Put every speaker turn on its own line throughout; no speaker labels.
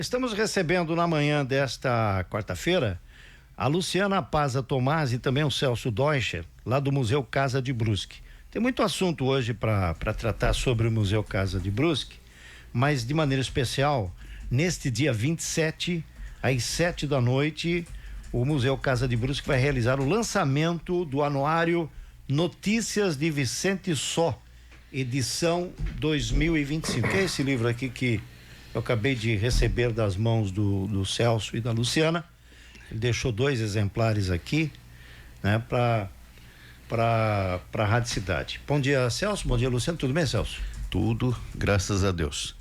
Estamos recebendo na manhã desta quarta-feira a Luciana Paza Tomás e também o Celso Deutscher, lá do Museu Casa de Brusque. Tem muito assunto hoje para tratar sobre o Museu Casa de Brusque, mas de maneira especial, neste dia 27, às 7 da noite, o Museu Casa de Brusque vai realizar o lançamento do anuário Notícias de Vicente Só, edição 2025. Que é esse livro aqui que eu acabei de receber das mãos do Celso e da Luciana. Ele deixou 2 exemplares aqui, né, para a Rádio Cidade. Bom dia, Celso. Bom dia, Luciano. Tudo bem, Celso?
Tudo, graças a Deus.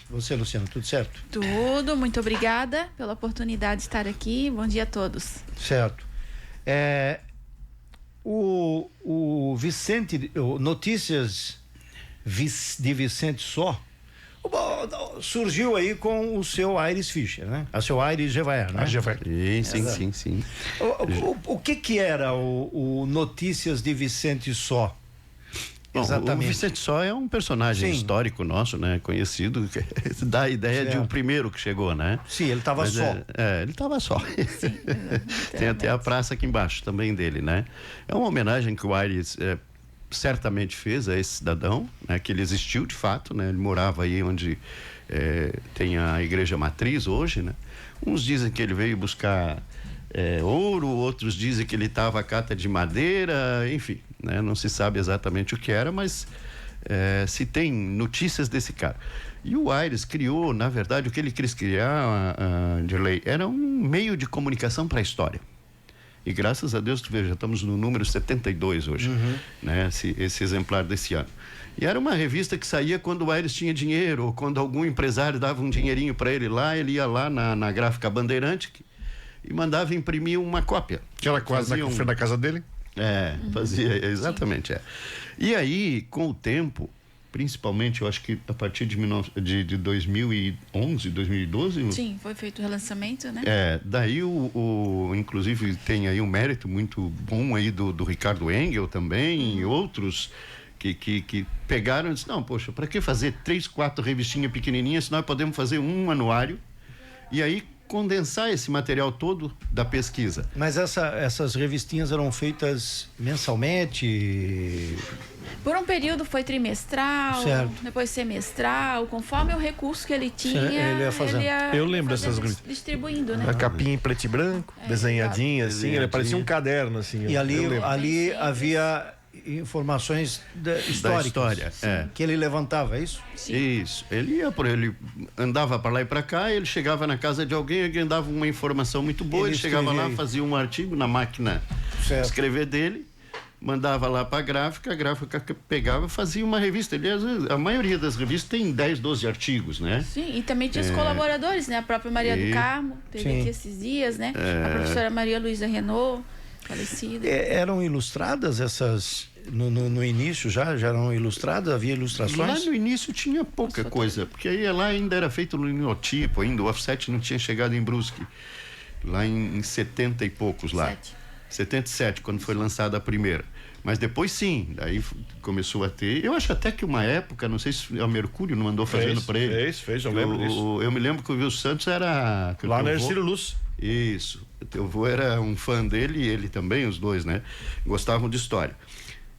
Você, Luciano, tudo certo?
Tudo, muito obrigada pela oportunidade de estar aqui. Bom dia a todos.
Certo. O Vicente, Notícias de Vicente Só, surgiu aí com o seu Aires Fischer, né? A seu Aires Gevaer, né?
Sim.
O que era o Notícias de Vicente Só?
Bom,
Exatamente.
O Vicente Só é um personagem histórico nosso, né? Conhecido, que dá a ideia de o primeiro que chegou, né?
Sim, ele estava só.
Ele estava só.
Sim,
Tem até a praça aqui embaixo também dele, né? É uma homenagem que o Aires certamente fez a esse cidadão, né? Que ele existiu de fato, né? Ele morava aí onde tem a igreja matriz hoje, né? Uns dizem que ele veio buscar ouro, outros dizem que ele estava à cata de madeira, enfim, né? Não se sabe exatamente o que era, mas se tem notícias desse cara. E o Aires criou, na verdade, o que ele quis criar, Dirley, era um meio de comunicação para a história. E graças a Deus, tu vê, já estamos no número 72 hoje, né? Esse exemplar desse ano. E era uma revista que saía quando o Aires tinha dinheiro, ou quando algum empresário dava um dinheirinho para ele lá, ele ia lá na gráfica Bandeirante e mandava imprimir uma cópia.
Que era quase na frente da casa dele?
Fazia, exatamente. E aí, com o tempo, principalmente, eu acho que a partir de 2011, 2012...
Sim, foi feito o relançamento, né?
Daí inclusive tem aí um mérito muito bom aí do Ricardo Engel também, e outros que pegaram e disseram, não, poxa, para que fazer 3, 4 revistinhas pequenininhas se nós podemos fazer um anuário e aí condensar esse material todo da pesquisa.
Mas essas revistinhas eram feitas mensalmente?
Por um período foi trimestral,
certo,
depois semestral, conforme o recurso que ele tinha,
ele ia fazendo.
Eu lembro dessas revistas.
Distribuindo, né?
A capinha em preto e branco, desenhadinha assim, ele parecia um caderno assim.
E ali havia informações históricas
da história,
que ele levantava, é isso?
Sim.
Isso, ele andava para lá e para cá, ele chegava na casa de alguém dava uma informação muito boa, ele chegava lá, fazia um artigo na máquina escrever dele, mandava lá para a gráfica pegava e fazia uma revista. A maioria das revistas tem 10, 12 artigos, né?
Sim, e também tinha os colaboradores, né? A própria Maria do Carmo, teve aqui esses dias, né? A professora Maria Luísa Renault, falecida.
Eram ilustradas essas, no início já eram ilustradas, havia ilustrações?
Lá no início tinha pouca coisa, porque aí lá ainda era feito no linotipo, ainda o offset não tinha chegado em Brusque, lá em 70 e poucos lá. 77, quando foi lançada a primeira. Mas depois sim, daí começou a ter. Eu acho até que uma época, não sei se a Mercúrio não andou fazendo para ele.
Fez, eu lembro disso.
Eu me lembro que o Wilson Santos era.
Lá na Ercílio Luz.
Isso. O teu avô era um fã dele e ele também, os dois, né? Gostavam de história.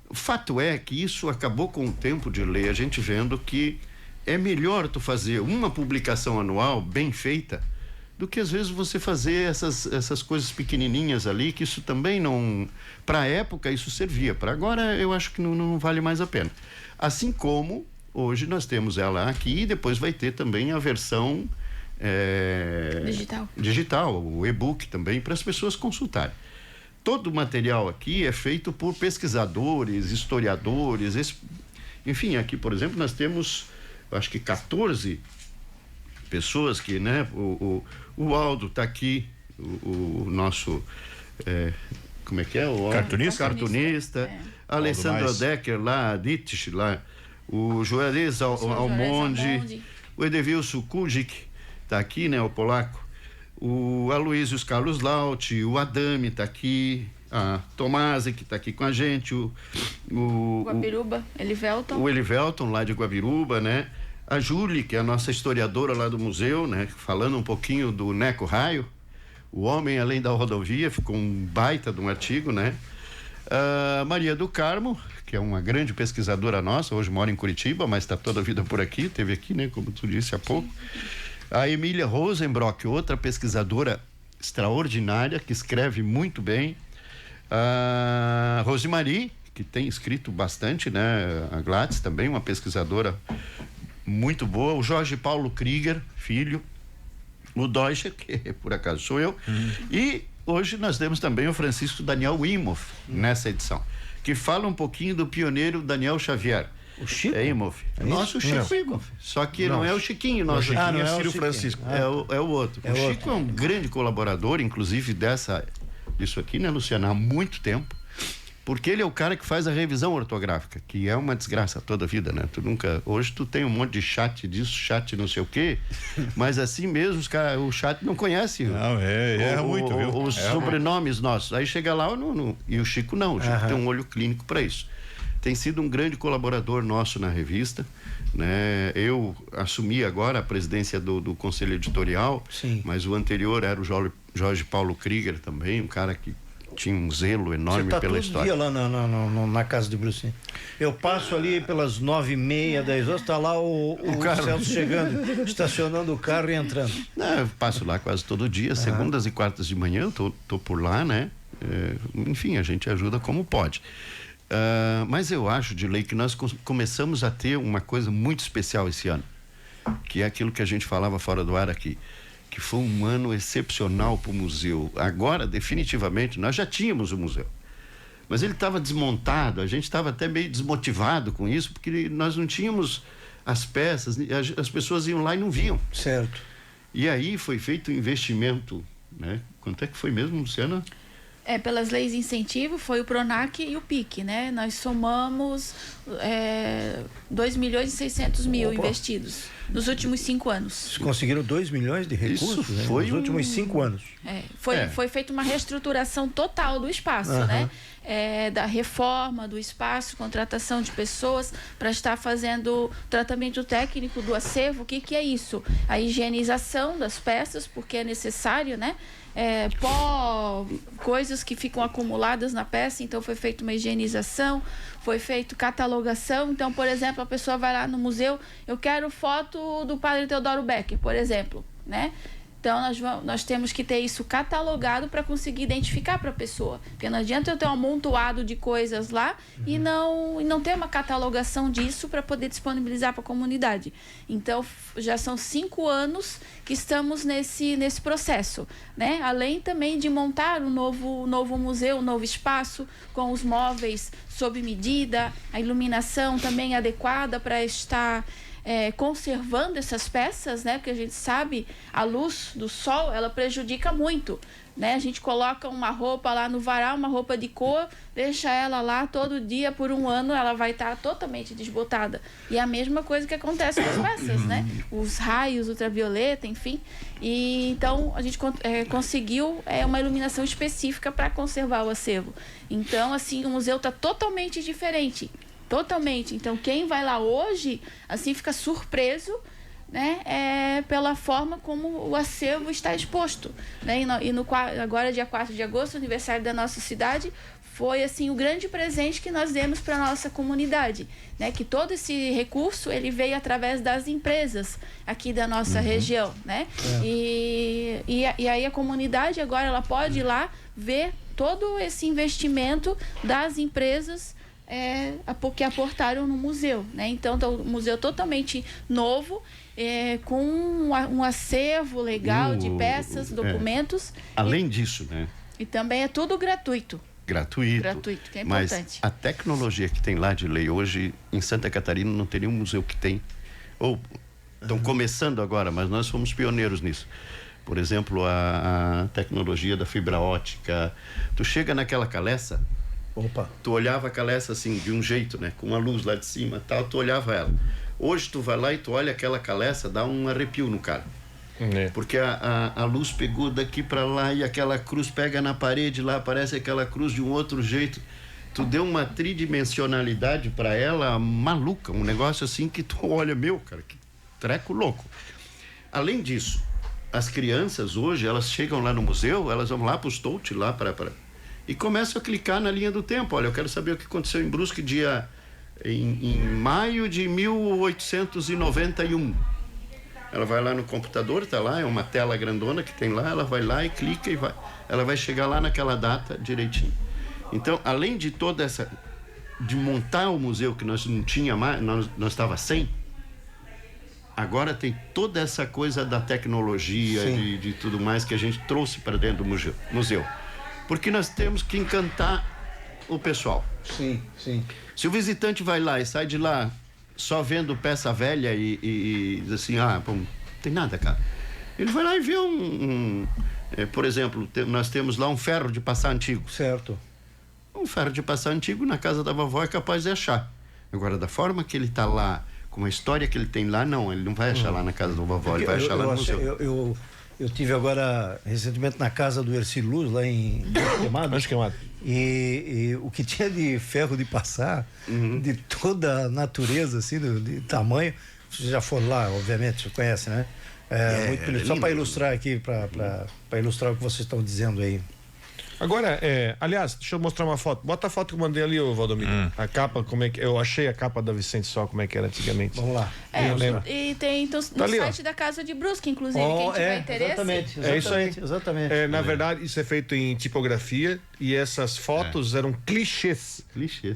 O fato é que isso acabou com o tempo de ler, a gente vendo que é melhor tu fazer uma publicação anual bem feita do que às vezes você fazer essas coisas pequenininhas ali, que isso também não, para a época isso servia, para agora eu acho que não vale mais a pena. Assim como hoje nós temos ela aqui e depois vai ter também a versão digital, o e-book também, para as pessoas consultarem. Todo o material aqui é feito por pesquisadores, historiadores, enfim, aqui por exemplo nós temos, acho que 14 pessoas que, né, o Aldo está aqui, o nosso como é que é? O cartunista. Alessandro Decker lá, a Ditch lá, o Juarez Almonde, o Edevilson Kujic está aqui, né, o polaco, o Aloysius Carlos Lauti, o Adame está aqui, a Tomasi que está aqui com a gente, o
Guabiruba, Elivelton.
O Elivelton lá de Guabiruba, né? A Júlia, que é a nossa historiadora lá do museu, né? Falando um pouquinho do Neco Raio, o homem além da rodovia, ficou um baita de um artigo, né? A Maria do Carmo, que é uma grande pesquisadora nossa, hoje mora em Curitiba, mas está toda a vida por aqui, esteve aqui, né? Como tu disse há pouco. A Emília Rosenbrock, outra pesquisadora extraordinária, que escreve muito bem. A Rosemary, que tem escrito bastante, né? A Gladys também, uma pesquisadora muito boa. O Jorge Paulo Krieger, filho. O Deutscher, que por acaso sou eu. E hoje nós temos também o Francisco Daniel Imhoff nessa edição, que fala um pouquinho do pioneiro Daniel Xavier.
O Chico?
É Imhoff. Nosso Chico Imhoff. Só que não é o Chiquinho.
O Chiquinho
não
é
é o
Ciro
Chiquinho.
Francisco.
É o outro. O Chico é um grande colaborador, inclusive disso aqui, né, Luciana? Há muito tempo. Porque ele é o cara que faz a revisão ortográfica, que é uma desgraça toda a vida, né? Hoje tu tem um monte de chat disso, chat não sei o quê, mas assim mesmo o chat não conhece.
Não, erra muito, viu?
Os sobrenomes nossos. Aí chega lá, e o Chico não, o Chico tem um olho clínico para isso. Tem sido um grande colaborador nosso na revista, né? Eu assumi agora a presidência do conselho editorial,
sim,
mas o anterior era o Jorge Paulo Krieger também, um cara que tinha um zelo enorme pela história.
Você tá todo dia lá na casa de Bruce. Eu passo ali pelas 9h30, 10 horas, tá lá o Celso chegando, estacionando o carro e entrando.
Não, eu passo lá quase todo dia, segundas e quartas de manhã, eu tô por lá, né? Enfim, a gente ajuda como pode. Mas eu acho, Dilei, que nós começamos a ter uma coisa muito especial esse ano, que é aquilo que a gente falava fora do ar aqui, que foi um ano excepcional para o museu. Agora, definitivamente, nós já tínhamos o museu, mas ele estava desmontado, a gente estava até meio desmotivado com isso, porque nós não tínhamos as peças, as pessoas iam lá e não viam.
Certo.
E aí foi feito um investimento, né? Quanto é que foi mesmo, Luciana?
Pelas leis de incentivo, foi o PRONAC e o PIC, né? Nós somamos 2.600.000 investidos nos últimos 5 anos.
Vocês conseguiram 2 milhões de recursos, né? Nos últimos 5 anos.
Foi feita uma reestruturação total do espaço, né? Da reforma do espaço, contratação de pessoas para estar fazendo tratamento técnico do acervo. O que é isso? A higienização das peças, porque é necessário, né? Coisas que ficam acumuladas na peça, então foi feita uma higienização, foi feita catalogação. Então, por exemplo, a pessoa vai lá no museu, eu quero foto do padre Teodoro Becker, por exemplo, né? Então, nós temos que ter isso catalogado para conseguir identificar para a pessoa. Porque não adianta eu ter um amontoado de coisas lá e não ter uma catalogação disso para poder disponibilizar para a comunidade. Então, já são 5 anos que estamos nesse processo, né? Além também de montar um novo museu, um novo espaço, com os móveis sob medida, a iluminação também adequada para estar conservando essas peças, né? Porque a gente sabe, a luz do sol, ela prejudica muito, né? A gente coloca uma roupa lá no varal, uma roupa de cor, deixa ela lá todo dia por 1 ano, ela vai estar totalmente desbotada. E é a mesma coisa que acontece com as peças, né? Os raios ultravioleta, enfim. E então a gente conseguiu uma iluminação específica para conservar o acervo. Então, assim, o museu está totalmente diferente. Totalmente. Então, quem vai lá hoje, assim, fica surpreso, né? Pela forma como o acervo está exposto, né? Agora, dia 4 de agosto, aniversário da nossa cidade, foi, assim, o grande presente que nós demos para a nossa comunidade, né? Que todo esse recurso, ele veio através das empresas aqui da nossa região, né? E aí a comunidade agora, ela pode ir lá ver todo esse investimento das empresas que aportaram no museu, né? Então, o museu totalmente novo, com um acervo legal de peças, documentos.
Além disso, né?
E também é tudo gratuito. Gratuito, que é importante.
Mas a tecnologia que tem lá de lei hoje, em Santa Catarina, não tem nenhum museu que tem. Ou estão começando agora, mas nós fomos pioneiros nisso. Por exemplo, a tecnologia da fibra ótica. Tu chega naquela caleça, tu olhava a caleça assim, de um jeito, né? Com uma luz lá de cima, tal, tu olhava ela. Hoje tu vai lá e tu olha aquela caleça, dá um arrepio no cara. Porque a luz pegou daqui para lá e aquela cruz pega na parede lá, aparece aquela cruz de um outro jeito. Tu deu uma tridimensionalidade para ela maluca, um negócio assim que tu olha, cara, treco louco. Além disso, as crianças hoje, elas chegam lá no museu, elas vão lá para os touch, lá e começam a clicar na linha do tempo. Olha, eu quero saber o que aconteceu em Brusque em maio de 1891. Ela vai lá no computador, tá lá, é uma tela grandona que tem lá, ela vai lá e clica e ela vai chegar lá naquela data direitinho. Então, além de de montar o museu que nós não tinha mais, nós estava sem, agora tem toda essa coisa da tecnologia, de tudo mais que a gente trouxe para dentro do museu. Porque nós temos que encantar o pessoal.
Sim.
Se o visitante vai lá e sai de lá só vendo peça velha e diz assim, não tem nada, cara. Ele vai lá e vê por exemplo, nós temos lá um ferro de passar antigo.
Certo.
Um ferro de passar antigo na casa da vovó é capaz de achar. Agora, da forma que ele está lá, com a história que ele tem lá, não, ele não vai achar lá na casa da vovó, ele vai achar lá no museu.
Eu tive agora, recentemente, na casa do Erci Luz, lá em Anjo Queimado. E o que tinha de ferro de passar, de toda a natureza, assim, de tamanho, vocês já foram lá, obviamente, você conhece, né? Muito bonito. Só para ilustrar aqui, para ilustrar o que vocês estão dizendo aí.
Agora, aliás, deixa eu mostrar uma foto. Bota a foto que eu mandei ali, Valdomiro. A capa, como é que... Eu achei a capa da Vicente Só, como é que era antigamente.
Vamos lá.
E tem então, no site da Casa de Brusque, inclusive, quem tiver interesse.
Exatamente.
É isso aí.
Exatamente.
Na verdade, isso é feito em tipografia e essas fotos eram clichês.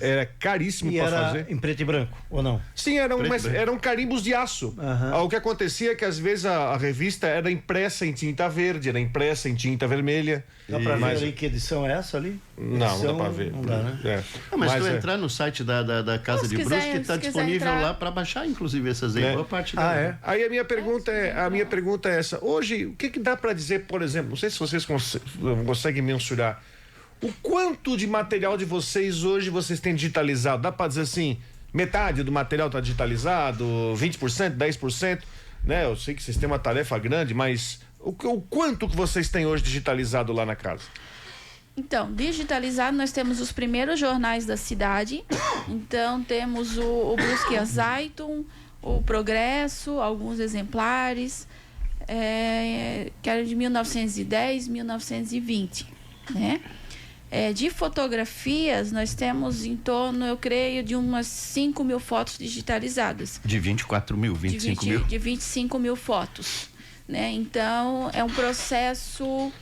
Era caríssimo para fazer.
Em preto e branco, ou não?
Sim, eram carimbos de aço. O que acontecia é que às vezes a revista era impressa em tinta verde, era impressa em tinta vermelha.
Dá pra ver ali que edição é essa ali?
Não dá pra ver.
Não dá, né?
Mas se tu entrar no site da Casa de Brusque, está disponível lá para baixar, inclusive, essas aí. Boa parte dela.
Aí a minha pergunta é essa. Hoje, o que dá para dizer, por exemplo, não sei se vocês conseguem mensurar, o quanto de material de vocês hoje vocês têm digitalizado? Dá para dizer assim, metade do material está digitalizado, 20%, 10%, né? Eu sei que vocês têm uma tarefa grande, mas o quanto que vocês têm hoje digitalizado lá na casa?
Então, digitalizado, nós temos os primeiros jornais da cidade. Então, temos o Brusque Zeitung, o Progresso, alguns exemplares, que eram de 1910, 1920, né? De fotografias, nós temos em torno, eu creio, de umas 5 mil fotos digitalizadas.
De 24 mil, 25 mil?
De 25 mil fotos, né? Então, é um processo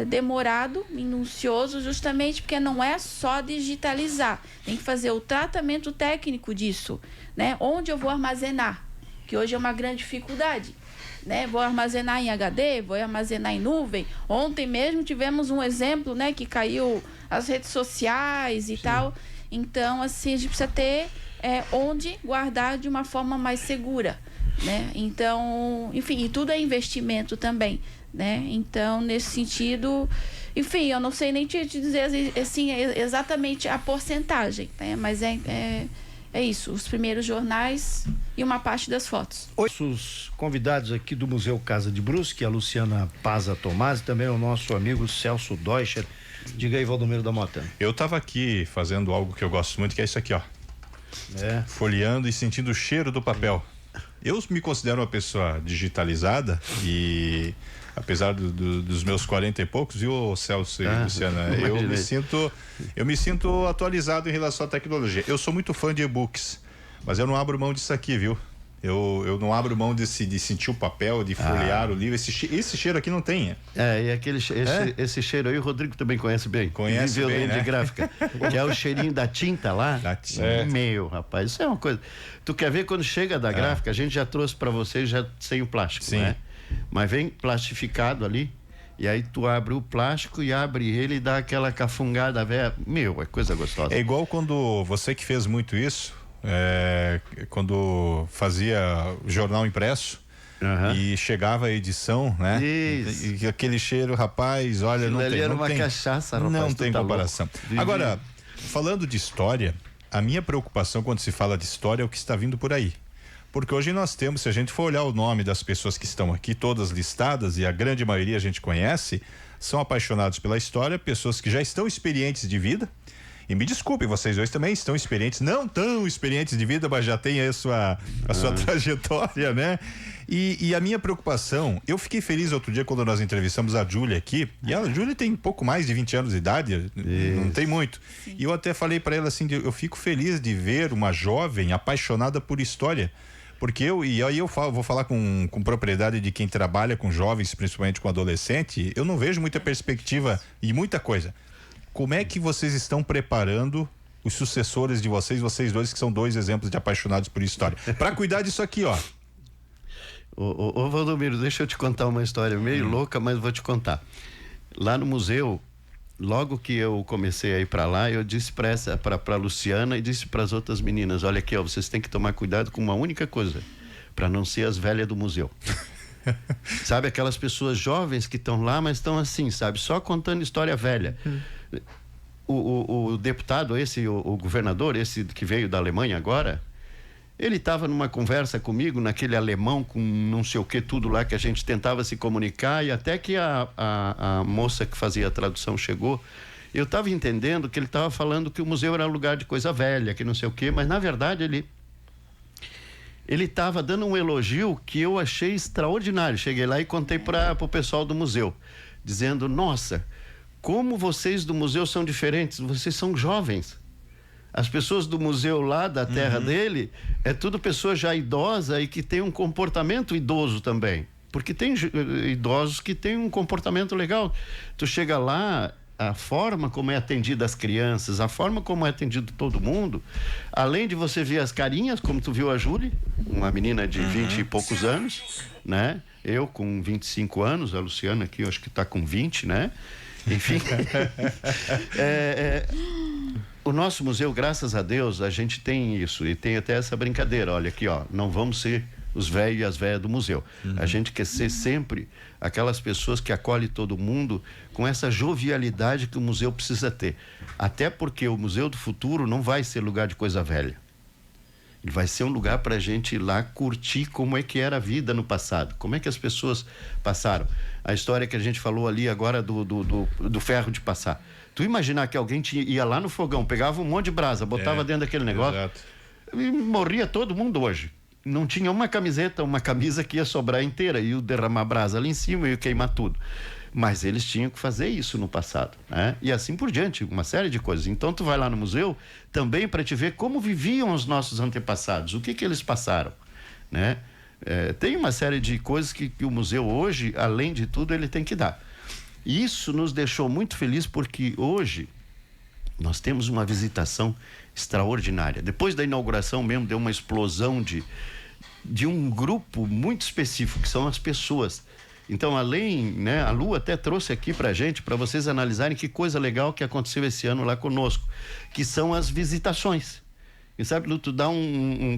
demorado, minucioso, justamente porque não é só digitalizar. Tem que fazer o tratamento técnico disso, né? Onde eu vou armazenar, que hoje é uma grande dificuldade. Né? Vou armazenar em HD, vou armazenar em nuvem. Ontem mesmo tivemos um exemplo, né, que caiu as redes sociais e tal. Então, assim, a gente precisa ter onde guardar de uma forma mais segura, né? Então, enfim, e tudo é investimento também, né? Então, nesse sentido, enfim, eu não sei nem te dizer assim, exatamente a porcentagem, né? Mas é isso, os primeiros jornais e uma parte das fotos.
Os convidados aqui do Museu Casa de Brusque, a Luciana Paza Tomás e também o nosso amigo Celso Deutscher. Diga aí, Valdomiro da Mota.
Eu estava aqui fazendo algo que eu gosto muito, que é isso aqui, ó. Folheando e sentindo o cheiro do papel. Eu me considero uma pessoa digitalizada e apesar dos meus 40 e poucos, viu, Celso e Luciana, eu me sinto atualizado em relação à tecnologia. Eu sou muito fã de e-books, mas eu não abro mão disso aqui, viu? Eu não abro mão de sentir o papel, de folhear o livro. Esse cheiro aqui não tem.
E esse cheiro aí o Rodrigo também conhece bem.
Conhece bem, né?
De gráfica. Que é o cheirinho da tinta lá.
Da tinta.
Meu, rapaz, isso é uma coisa. Tu quer ver quando chega da gráfica, a gente já trouxe para vocês já sem o plástico, né? Mas vem plastificado ali, e aí tu abre o plástico e abre ele e dá aquela cafungada velha. Meu, é coisa gostosa.
É igual quando você que fez muito isso, quando fazia jornal impresso e chegava a edição, né? E aquele cheiro, rapaz, olha, não tem.
Era uma cachaça, rapaz,
não tem comparação. Agora, falando de história, a minha preocupação quando se fala de história é o que está vindo por aí. Porque hoje nós temos, se a gente for olhar o nome das pessoas que estão aqui, todas listadas, e a grande maioria a gente conhece, são apaixonados pela história, pessoas que já estão experientes de vida. E me desculpe, vocês dois também estão experientes, não tão experientes de vida, mas já têm a sua trajetória, né? E a minha preocupação, eu fiquei feliz outro dia quando nós entrevistamos a Júlia aqui, e a Júlia tem pouco mais de 20 anos de idade, não tem muito. Sim. E eu até falei para ela assim, eu fico feliz de ver uma jovem apaixonada por história. Porque vou falar com propriedade de quem trabalha com jovens, principalmente com adolescente, eu não vejo muita perspectiva e muita coisa. Como é que vocês estão preparando os sucessores de vocês dois que são dois exemplos de apaixonados por história, para cuidar disso aqui, ó?
Ô Valdomiro, deixa eu te contar uma história meio louca, mas vou te contar. Lá no museu, logo que eu comecei a ir para lá, eu disse para Luciana e disse para as outras meninas, olha aqui, ó, vocês têm que tomar cuidado com uma única coisa, para não ser as velhas do museu. Sabe, aquelas pessoas jovens que estão lá, mas estão assim, sabe, só contando história velha. O deputado o governador, esse que veio da Alemanha agora, ele estava numa conversa comigo, naquele alemão com não sei o que tudo lá, que a gente tentava se comunicar, e até que a moça que fazia a tradução chegou, eu estava entendendo que ele estava falando que o museu era um lugar de coisa velha, que não sei o que, mas na verdade ele estava dando um elogio que eu achei extraordinário. Cheguei lá e contei para o pessoal do museu, dizendo, nossa, como vocês do museu são diferentes, vocês são jovens. As pessoas do museu lá da terra dele, é tudo pessoa já idosa e que tem um comportamento idoso também. Porque tem idosos que têm um comportamento legal. Tu chega lá, a forma como é atendida as crianças, a forma como é atendido todo mundo, além de você ver as carinhas, como tu viu a Júlia, uma menina de 20 e poucos anos, né? Eu com 25 anos, a Luciana aqui, eu acho que está com 20, né? Enfim. O nosso museu, graças a Deus, a gente tem isso, e tem até essa brincadeira, olha aqui, ó, não vamos ser os velhos e as velhas do museu. A gente quer ser sempre aquelas pessoas que acolhem todo mundo com essa jovialidade que o museu precisa ter. Até porque o Museu do Futuro não vai ser lugar de coisa velha. Ele vai ser um lugar para a gente ir lá curtir como é que era a vida no passado, como é que as pessoas passaram. A história que a gente falou ali agora do ferro de passar. Tu imaginar que alguém ia lá no fogão, pegava um monte de brasa, botava dentro daquele negócio, exato, e morria todo mundo hoje. Não tinha uma camisa que ia sobrar inteira, ia derramar brasa ali em cima e ia queimar tudo. Mas eles tinham que fazer isso no passado, né? E assim por diante, uma série de coisas. Então tu vai lá no museu também para te ver como viviam os nossos antepassados, o que eles passaram, né? Tem uma série de coisas que o museu hoje, além de tudo, ele tem que dar. E isso nos deixou muito felizes porque hoje nós temos uma visitação extraordinária. Depois da inauguração mesmo, deu uma explosão de um grupo muito específico, que são as pessoas. Então, além, né, a Lu até trouxe aqui pra gente, para vocês analisarem que coisa legal que aconteceu esse ano lá conosco, que são as visitações. E sabe, Lu, tu dá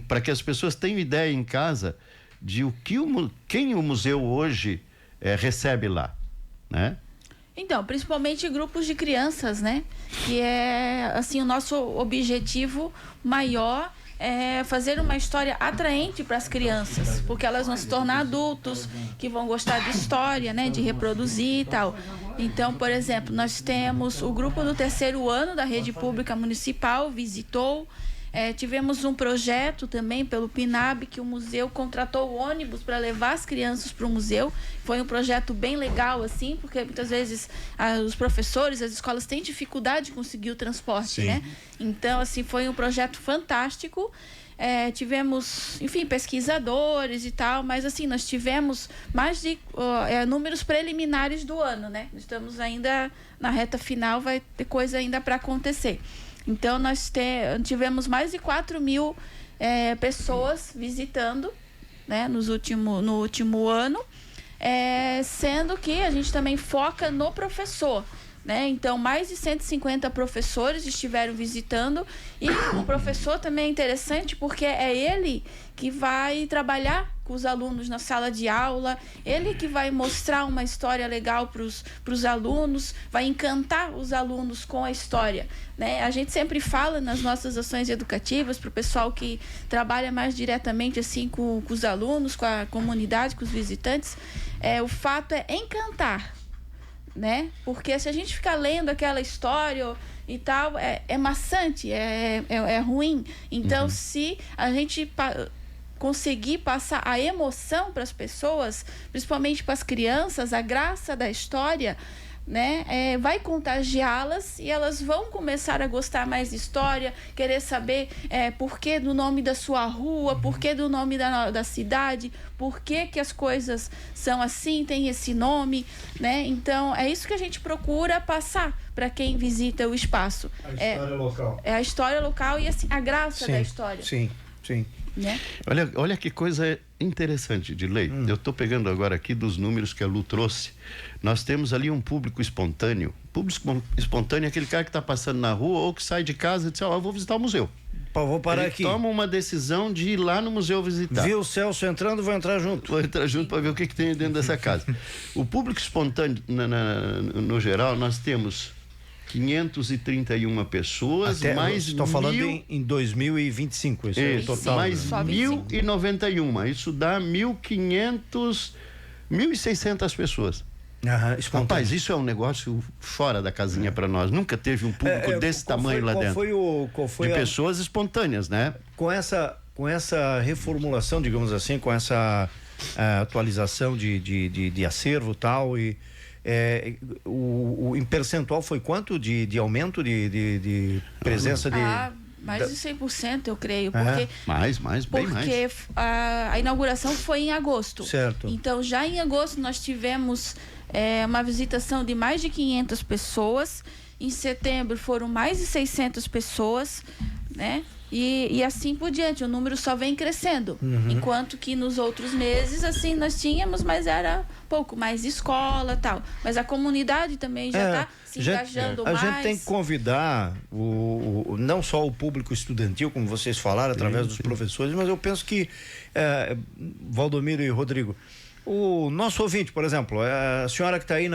para que as pessoas tenham ideia em casa de quem o museu hoje recebe lá, né?
Então, principalmente grupos de crianças, né? Que é, assim, o nosso objetivo maior é fazer uma história atraente para as crianças, porque elas vão se tornar adultos que vão gostar de história, né? De reproduzir e tal. Então, por exemplo, nós temos o grupo do 3º ano da rede pública municipal, visitou. Tivemos um projeto também pelo PNAB, que o museu contratou ônibus para levar as crianças para o museu. Foi um projeto bem legal, assim, porque muitas vezes os professores, as escolas têm dificuldade de conseguir o transporte, sim, né? Então, assim, foi um projeto fantástico. Tivemos, enfim, pesquisadores e tal, mas assim, nós tivemos mais de números preliminares do ano, né? Estamos ainda na reta final, vai ter coisa ainda para acontecer. Então, nós tivemos mais de 4.000 pessoas visitando, né, no último ano, sendo que a gente também foca no professor, né? Então, mais de 150 professores estiveram visitando, e o professor também é interessante porque é ele que vai trabalhar com os alunos na sala de aula, ele que vai mostrar uma história legal para os alunos, vai encantar os alunos com a história, né? A gente sempre fala nas nossas ações educativas para o pessoal que trabalha mais diretamente assim com os alunos, com a comunidade, com os visitantes, o fato é encantar, né? Porque se a gente ficar lendo aquela história, e tal, é maçante, é ruim. Então, se a gente conseguir passar a emoção para as pessoas, principalmente para as crianças, a graça da história, né, vai contagiá-las e elas vão começar a gostar mais de história, querer saber por que do nome da sua rua, por que do nome da cidade, por que as coisas são assim, tem esse nome, né? Então, é isso que a gente procura passar para quem visita o espaço.
A história local.
É a história local e assim, a graça da história.
Sim.
Né?
Olha que coisa interessante, Dirley. Eu estou pegando agora aqui dos números que a Lu trouxe. Nós temos ali um público espontâneo. Público espontâneo é aquele cara que está passando na rua ou que sai de casa e diz, eu vou visitar o museu.
Vou parar
Ele
aqui.
toma uma decisão de ir lá no museu visitar.
Viu o Celso entrando, vou entrar junto.
Vou entrar junto para ver o que tem dentro dessa casa. O público espontâneo, no geral, nós temos 531 pessoas, mais
estou falando em 2025, isso é o total.
Mais 1.091, isso dá 1.600 pessoas. Rapaz, isso é um negócio fora da casinha para nós. Nunca teve um público desse tamanho lá dentro.
Qual foi
de pessoas espontâneas, né?
Com essa reformulação, digamos assim, com essa atualização de acervo e tal, em percentual foi quanto de aumento de presença de...
Mais de 100%, eu creio. Porque,
bem mais.
Porque a inauguração foi em agosto.
Certo.
Então, já em agosto, nós tivemos uma visitação de mais de 500 pessoas. Em setembro, foram mais de 600 pessoas, né? E assim por diante, o número só vem crescendo. Enquanto que nos outros meses, assim, nós tínhamos, mas era pouco mais escola e tal. Mas a comunidade também já está se engajando mais.
A gente tem que convidar não só o público estudantil, como vocês falaram, através dos professores, mas eu penso que, Valdomiro e Rodrigo, o nosso ouvinte, por exemplo, a senhora que está aí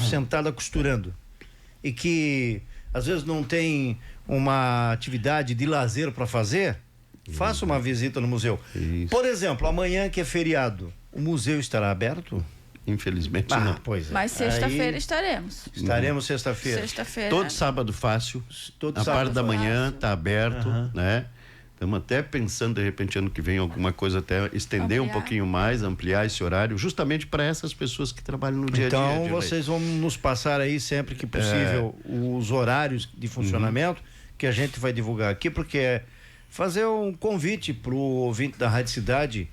sentada costurando e que às vezes não tem uma atividade de lazer para fazer, faça uma visita no museu.
Isso.
Por exemplo, amanhã que é feriado, o museu estará aberto?
Infelizmente não.
Pois é.
Mas sexta-feira estaremos.
Estaremos sexta-feira.
Todo sábado fácil. A parte da manhã está aberto, né? Estamos até pensando, de repente, ano que vem, alguma coisa até estender um pouquinho mais, ampliar esse horário, justamente para essas pessoas que trabalham no dia a dia.
Então, vocês vão nos passar aí, sempre que possível, os horários de funcionamento, que a gente vai divulgar aqui, porque é fazer um convite para o ouvinte da Rádio Cidade,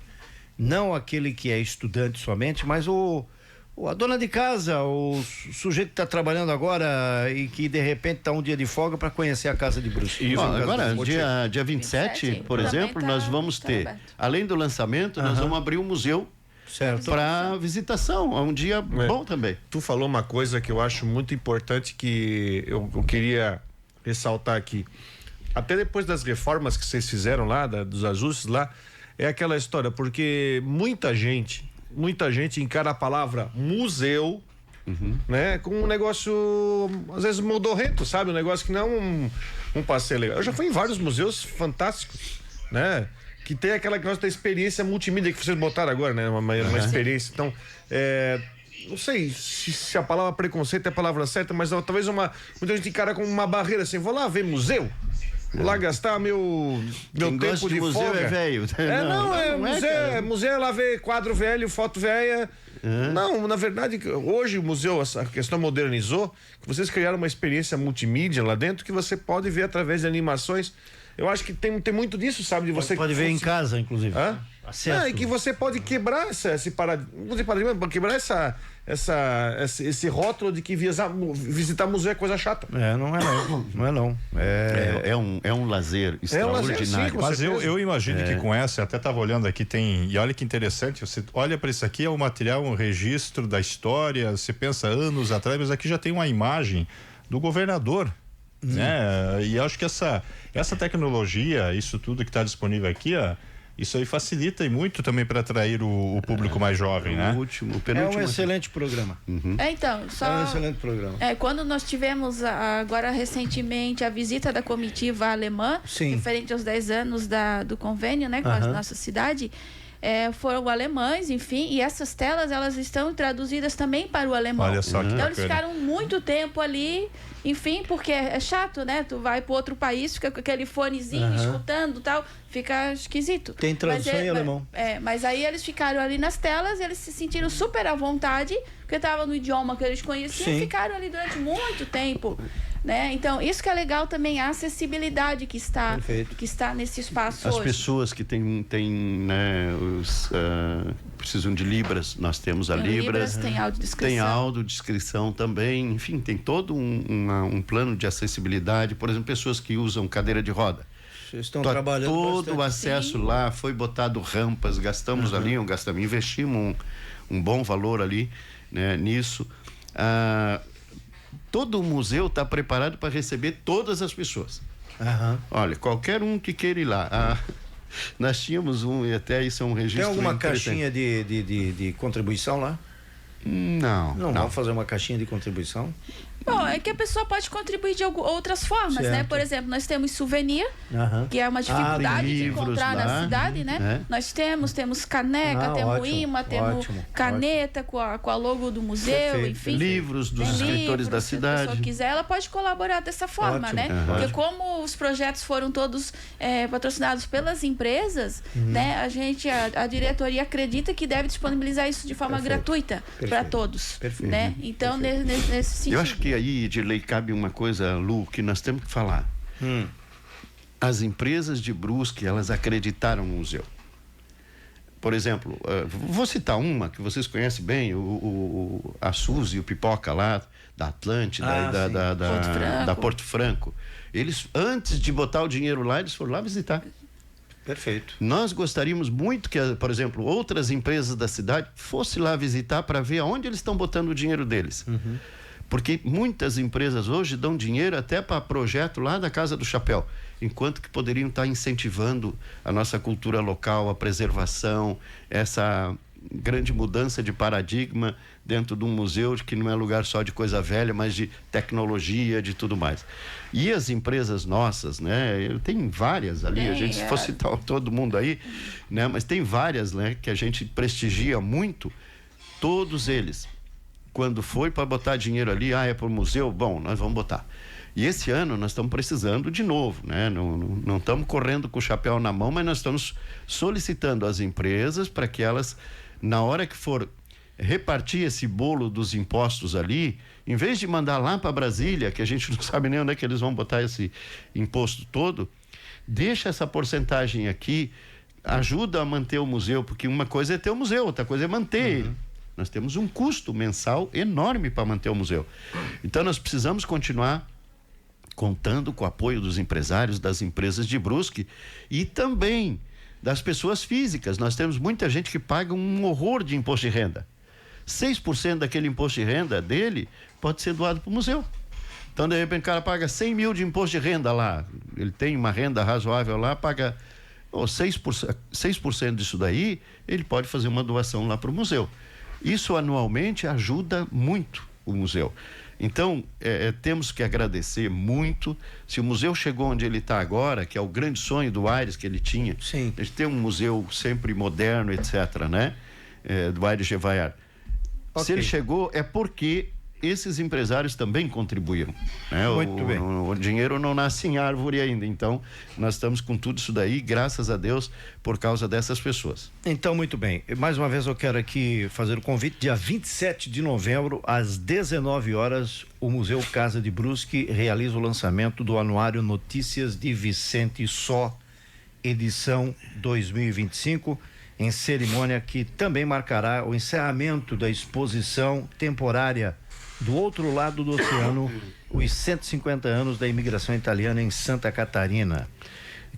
não aquele que é estudante somente, mas a dona de casa, o sujeito que está trabalhando agora e que de repente está um dia de folga para conhecer a Casa de Brusque.
Agora, dia 27, por exemplo, nós vamos ter, além do lançamento, nós vamos abrir um museu para visitação. É um dia bom também.
Tu falou uma coisa que eu acho muito importante que eu queria ressaltar aqui. Até depois das reformas que vocês fizeram lá, dos ajustes lá, é aquela história, porque muita gente encara a palavra museu, né, com um negócio, às vezes, modorrento, sabe? Um negócio que não é um passeio legal. Eu já fui em vários museus fantásticos, né? Que tem aquela negócio da experiência multimídia que vocês botaram agora, né? Uma experiência. Então, não sei se a palavra preconceito é a palavra certa, mas talvez muita gente encara com uma barreira assim, vou lá ver museu? Vou lá gastar meu tempo de
museu
folga.
É velho.
Museu é lá ver quadro velho, foto velha. Não, na verdade, hoje o museu, a questão modernizou, que vocês criaram uma experiência multimídia lá dentro que você pode ver através de animações. Eu acho que tem muito disso, sabe? De você
pode ver em casa, inclusive.
E que você pode quebrar esse paradigma, quebrar esse rótulo de que visitar museu é coisa chata.
Não é não.
É um lazer extraordinário.
Sim,
mas eu imagino que com essa, até estava olhando aqui, e olha que interessante, você olha para isso aqui, é um material, um registro da história, você pensa anos atrás, mas aqui já tem uma imagem do governador, né? E acho que essa tecnologia, isso tudo que está disponível aqui, isso aí facilita e muito também para atrair o público mais jovem, né?
O penúltimo.
É um excelente programa.
É um
excelente programa.
Quando nós tivemos agora recentemente a visita da comitiva alemã, referente aos 10 anos do convênio, né, com a nossa cidade, foram alemães, enfim, e essas telas, elas estão traduzidas também para o alemão.
Olha só que
então
bacana.
eles ficaram muito tempo ali, enfim, porque é chato, né? Tu vai para outro país, fica com aquele fonezinho, escutando, tal, fica esquisito.
Tem tradução em alemão.
Mas aí eles ficaram ali nas telas, eles se sentiram super à vontade, porque estava no idioma que eles conheciam, e ficaram ali durante muito tempo. Né? Então, isso que é legal também, a acessibilidade que está nesse espaço
As
hoje.
pessoas que têm né, precisam de Libras, nós temos a Libras.
Tem audiodescrição.
Tem audiodescrição também. Enfim, tem todo um plano de acessibilidade. Por exemplo, pessoas que usam cadeira de roda.
Vocês estão trabalhando
todo o
bastante.
acesso lá, foi botado rampas, gastamos ali, investimos um bom valor ali, né, nisso. Todo o museu está preparado para receber todas as pessoas. Olha, qualquer um que queira ir lá. Nós tínhamos e até isso é um registro.
Tem alguma caixinha de contribuição lá?
Não.
Vamos fazer uma caixinha de contribuição?
Bom, é que a pessoa pode contribuir de outras formas, né? Por exemplo, nós temos souvenir, que é uma dificuldade de encontrar na cidade, né? Nós temos caneca, temos imã, temos caneta com a logo do museu, enfim.
Livros dos escritores da cidade.
Se a pessoa quiser, ela pode colaborar dessa forma, né? Porque como os projetos foram todos patrocinados pelas empresas, né? A diretoria acredita que deve disponibilizar isso de forma gratuita para todos, né? Então, nesse sentido.
Eu acho que aí, Edilei, cabe uma coisa, Lu, que nós temos que falar. As empresas de Brusque, elas acreditaram no museu. Por exemplo, vou citar uma que vocês conhecem bem, a Suzy, o Pipoca lá, da Atlântida e da Porto Franco. Eles, antes de botar o dinheiro lá, eles foram lá visitar.
Perfeito.
Nós gostaríamos muito que, por exemplo, outras empresas da cidade fossem lá visitar para ver aonde eles estão botando o dinheiro deles. Porque muitas empresas hoje dão dinheiro até para projeto lá da Casa do Chapéu, enquanto que poderiam estar incentivando a nossa cultura local, a preservação, essa grande mudança de paradigma dentro de um museu que não é lugar só de coisa velha, mas de tecnologia, de tudo mais. E as empresas nossas, né? Tem várias ali, a gente se fosse citar todo mundo aí, né? Mas tem várias, né? Que a gente prestigia muito, todos eles. Quando foi para botar dinheiro ali, é para o museu, bom, nós vamos botar. E esse ano nós estamos precisando de novo, né? Não estamos correndo com o chapéu na mão, mas nós estamos solicitando às empresas para que elas, na hora que for repartir esse bolo dos impostos ali, em vez de mandar lá para Brasília, que a gente não sabe nem onde é que eles vão botar esse imposto todo, deixa essa porcentagem aqui, ajuda a manter o museu, porque uma coisa é ter o museu, outra coisa é manter ele. Nós temos um custo mensal enorme para manter o museu. Então, nós precisamos continuar contando com o apoio dos empresários, das empresas de Brusque e também das pessoas físicas. Nós temos muita gente que paga um horror de imposto de renda. 6% daquele imposto de renda dele pode ser doado para o museu. Então, de repente, o cara paga 100 mil de imposto de renda lá. Ele tem uma renda razoável lá, paga 6% disso daí, ele pode fazer uma doação lá para o museu. Isso anualmente ajuda muito o museu. Então, temos que agradecer muito. Se o museu chegou onde ele está agora, que é o grande sonho do Aires que ele tinha, de ter um museu sempre moderno, etc., né? Do Aires Gevaert. Se ele chegou, é porque esses empresários também contribuíram, né?
Muito bem.
O dinheiro não nasce em árvore ainda, então nós estamos com tudo isso daí, graças a Deus, por causa dessas pessoas.
Então, muito bem. Mais uma vez eu quero aqui fazer o convite, dia 27 de novembro, às 19 horas, o Museu Casa de Brusque realiza o lançamento do Anuário Notícias de Vicente Só, edição 2025, em cerimônia que também marcará o encerramento da exposição temporária do outro lado do oceano, os 150 anos da imigração italiana em Santa Catarina,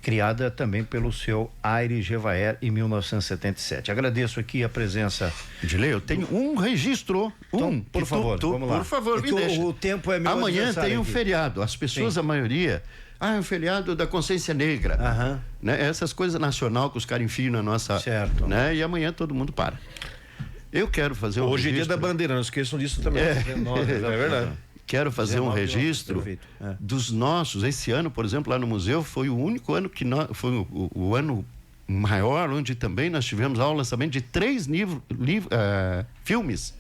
criada também pelo seu Aires Gevaert em 1977. Agradeço aqui a presença.
Edilei, eu tenho um registro.
Então, por favor, vamos lá.
Por favor, me deixa.
O tempo é meu.
Amanhã tem um feriado. As pessoas, a maioria, é um feriado da consciência negra. Né? Essas coisas nacional que os caras enfiam na nossa.
Certo.
Né? E amanhã todo mundo para. Eu quero fazer um
Hoje é dia da bandeira, não esqueçam disso também. É verdade.
Quero fazer um registro dos nossos. Esse ano, por exemplo, lá no museu, foi o único ano que foi o ano maior, onde também nós tivemos ao lançamento de 3 filmes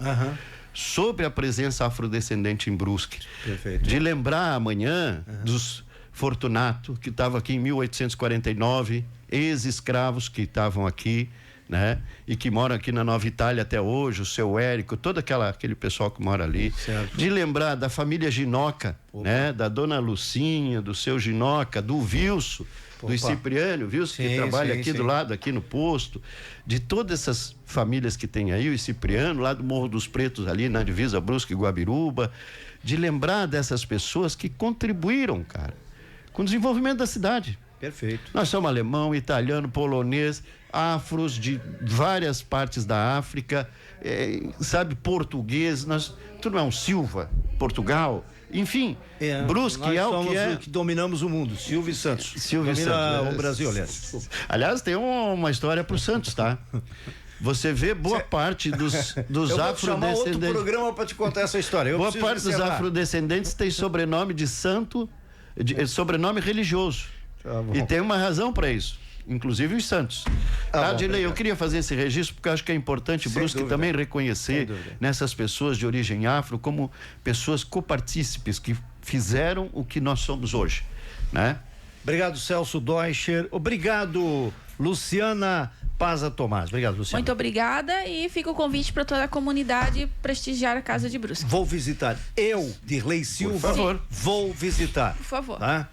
sobre a presença afrodescendente em Brusque.
Perfeito.
De lembrar amanhã dos Fortunato, que estava aqui em 1849, ex-escravos que estavam aqui, né? E que moram aqui na Nova Itália até hoje, o seu Érico, todo aquele pessoal que mora ali.
Certo.
De lembrar da família Ginoca, né? Da dona Lucinha, do seu Ginoca, do Vilso, do Cipriano, Vilso, que trabalha aqui do lado, aqui no posto, de todas essas famílias que tem aí, o Cipriano, lá do Morro dos Pretos, ali na divisa Brusque e Guabiruba, de lembrar dessas pessoas que contribuíram, cara, com o desenvolvimento da cidade.
Perfeito.
Nós somos alemão, italiano, polonês, afros de várias partes da África, sabe, português, tu não é um Silva, Portugal, enfim, Brusque é o que é.
Que dominamos o mundo, Silvio e Santos.
Silvio e
Santos. O Brasil, aliás.
Aliás, tem uma história pro Santos, tá? Você vê boa parte dos afrodescendentes.
Eu vou chamar outro programa para te contar essa história.
Boa parte dos afrodescendentes tem sobrenome de santo, sobrenome religioso. E tem uma razão para isso, inclusive os santos. Adilei, eu queria fazer esse registro porque eu acho que é importante Brusque também reconhecer nessas pessoas de origem afro como pessoas copartícipes que fizeram o que nós somos hoje, né?
Obrigado, Celso Deutscher. Obrigado, Luciana Paza Tomás. Obrigado, Luciana.
Muito obrigada e fica o convite para toda a comunidade prestigiar a Casa de Brusque.
Vou visitar. Eu, Dirley Silva,
por favor,
vou visitar.
Por favor.
Tá?